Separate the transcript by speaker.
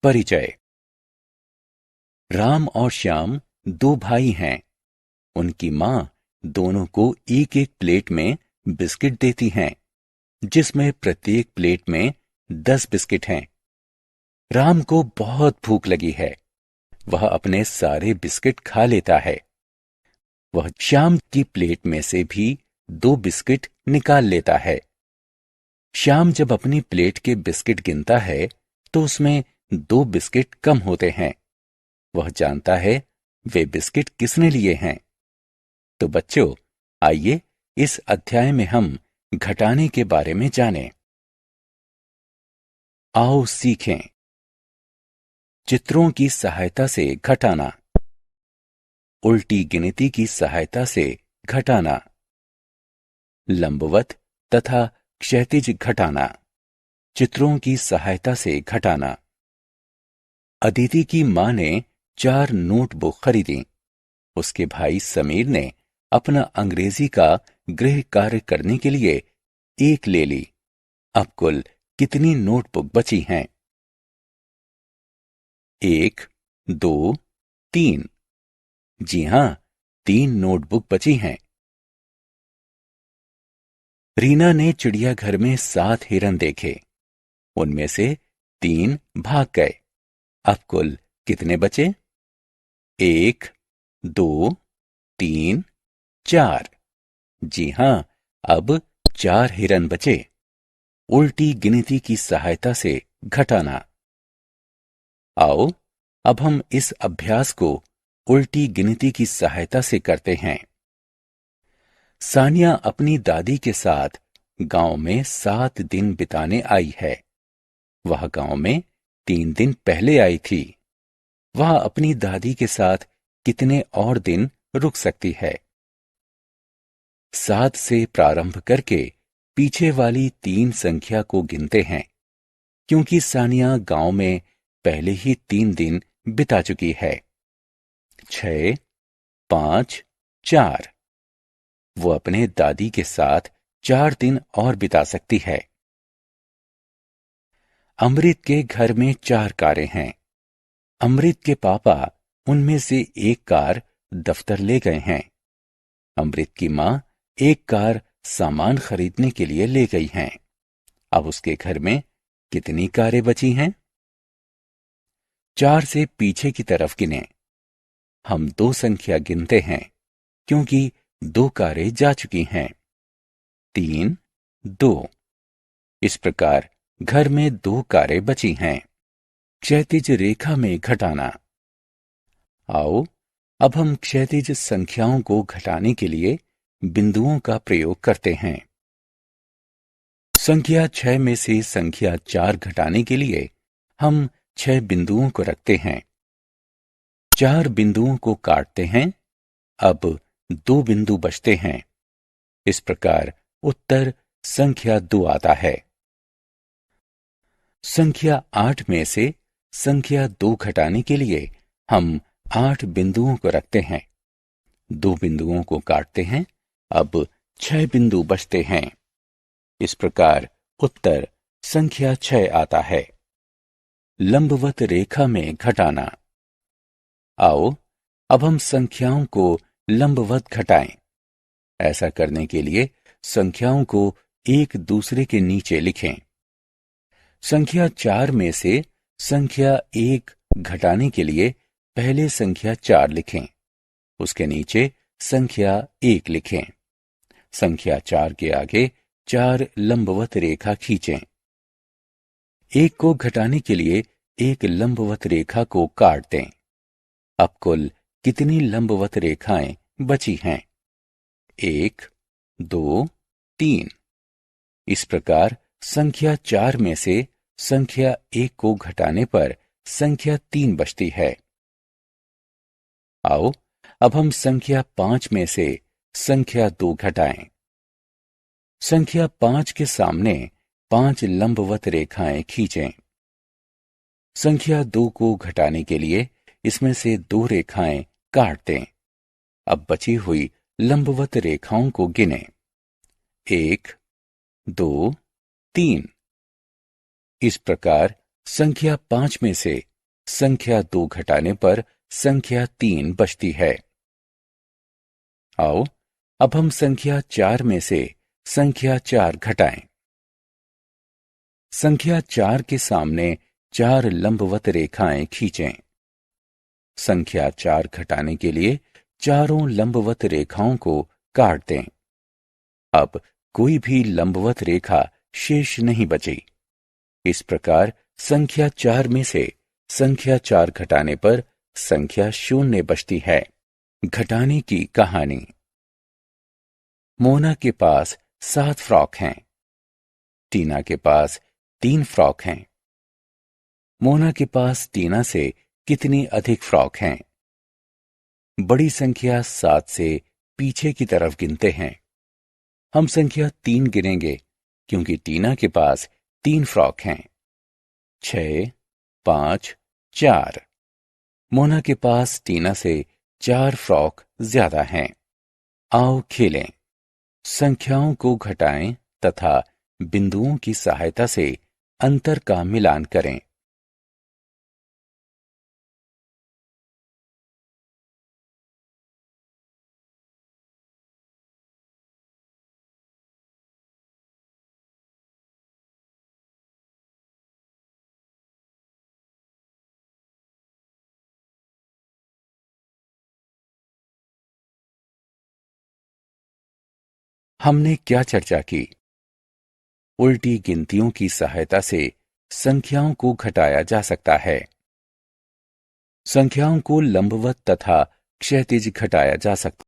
Speaker 1: परिचय। राम और श्याम दो भाई हैं। उनकी मां दोनों को एक एक प्लेट में बिस्किट देती हैं, जिसमें प्रत्येक प्लेट में 10 बिस्किट हैं। राम को बहुत भूख लगी है। वह अपने सारे बिस्किट खा लेता है। वह श्याम की प्लेट में से भी 2 बिस्किट निकाल लेता है। श्याम जब अपनी प्लेट के बिस्किट गिनता है तो उसमें 2 बिस्किट कम होते हैं। वह जानता है वे बिस्किट किसने लिए हैं। तो बच्चों, आइए इस अध्याय में हम घटाने के बारे में जानें। आओ सीखें। चित्रों की सहायता से घटाना। उल्टी गिनती की सहायता से घटाना। लंबवत तथा क्षैतिज घटाना। चित्रों की सहायता से घटाना। अदिति की मां ने 4 नोटबुक खरीदी। उसके भाई समीर ने अपना अंग्रेजी का गृह कार्य करने के लिए 1 ले ली। अब कुल कितनी नोटबुक बची हैं? 1, 2, 3। जी हां, 3 नोटबुक बची हैं। रीना ने चिड़ियाघर में 7 हिरन देखे। उनमें से 3 भाग गए। अब कुल कितने बचे? 1, 2, 3, 4। जी हां, अब 4 हिरन बचे। उल्टी गिनती की सहायता से घटाना। आओ अब हम इस अभ्यास को उल्टी गिनती की सहायता से करते हैं। सानिया अपनी दादी के साथ गांव में 7 दिन बिताने आई है। वह गांव में 3 दिन पहले आई थी। वह अपनी दादी के साथ कितने और दिन रुक सकती है? 7 से प्रारंभ करके पीछे वाली 3 संख्या को गिनते हैं, क्योंकि सानिया गांव में पहले ही 3 दिन बिता चुकी है। 6, 5, 4। वो अपने दादी के साथ 4 दिन और बिता सकती है। अमृत के घर में 4 कारें हैं। अमृत के पापा उनमें से एक कार दफ्तर ले गए हैं। अमृत की मां एक कार सामान खरीदने के लिए ले गई हैं। अब उसके घर में कितनी कारें बची हैं? 4 से पीछे की तरफ गिनें। हम 2 संख्या गिनते हैं, क्योंकि 2 कारें जा चुकी हैं। 3, 2। इस प्रकार घर में 2 कारें बची हैं। क्षैतिज रेखा में घटाना। आओ अब हम क्षैतिज संख्याओं को घटाने के लिए बिंदुओं का प्रयोग करते हैं। संख्या 6 में से संख्या 4 घटाने के लिए हम 6 बिंदुओं को रखते हैं। 4 बिंदुओं को काटते हैं। अब 2 बिंदु बचते हैं। इस प्रकार उत्तर संख्या 2 आता है। संख्या 8 में से संख्या 2 घटाने के लिए हम 8 बिंदुओं को रखते हैं। 2 बिंदुओं को काटते हैं। अब 6 बिंदु बचते हैं। इस प्रकार उत्तर संख्या 6 आता है। लंबवत रेखा में घटाना। आओ अब हम संख्याओं को लंबवत घटाएं। ऐसा करने के लिए संख्याओं को एक दूसरे के नीचे लिखें। संख्या 4 में से संख्या 1 घटाने के लिए पहले संख्या 4 लिखें। उसके नीचे संख्या 1 लिखें। संख्या 4 के आगे 4 लंबवत रेखा खींचें। 1 को घटाने के लिए एक लंबवत रेखा को काट दें। अब कुल कितनी लंबवत रेखाएं बची हैं? 1, 2, 3। इस प्रकार संख्या 4 में से संख्या 1 को घटाने पर संख्या 3 बचती है। आओ अब हम संख्या 5 में से संख्या 2 घटाएं। संख्या 5 के सामने 5 लंबवत रेखाएं खींचें। संख्या 2 को घटाने के लिए इसमें से 2 रेखाएं काट दें। अब बची हुई लंबवत रेखाओं को गिनें। 1, 2, 3। इस प्रकार संख्या 5 में से संख्या 2 घटाने पर संख्या 3 बचती है। आओ अब हम संख्या 4 में से संख्या 4 घटाएं। संख्या 4 के सामने 4 लंबवत रेखाएं खींचें। संख्या 4 घटाने के लिए चारों लंबवत रेखाओं को काट दें। अब कोई भी लंबवत रेखा शेष नहीं बची। इस प्रकार संख्या 4 में से संख्या 4 घटाने पर संख्या 0 बचती है। घटाने की कहानी। मोना के पास 7 फ्रॉक हैं। टीना के पास 3 फ्रॉक हैं। मोना के पास टीना से कितनी अधिक फ्रॉक हैं? बड़ी संख्या 7 से पीछे की तरफ गिनते हैं। हम संख्या 3 गिनेंगे क्योंकि टीना के पास 3 फ्रॉक हैं। 6, 5, 4। मोना के पास टीना से 4 फ्रॉक ज्यादा हैं। आओ खेलें। संख्याओं को घटाएं तथा बिंदुओं की सहायता से अंतर का मिलान करें। हमने क्या चर्चा की? उल्टी गिनतियों की सहायता से संख्याओं को घटाया जा सकता है। संख्याओं को लंबवत तथा क्षैतिज घटाया जा सकता है।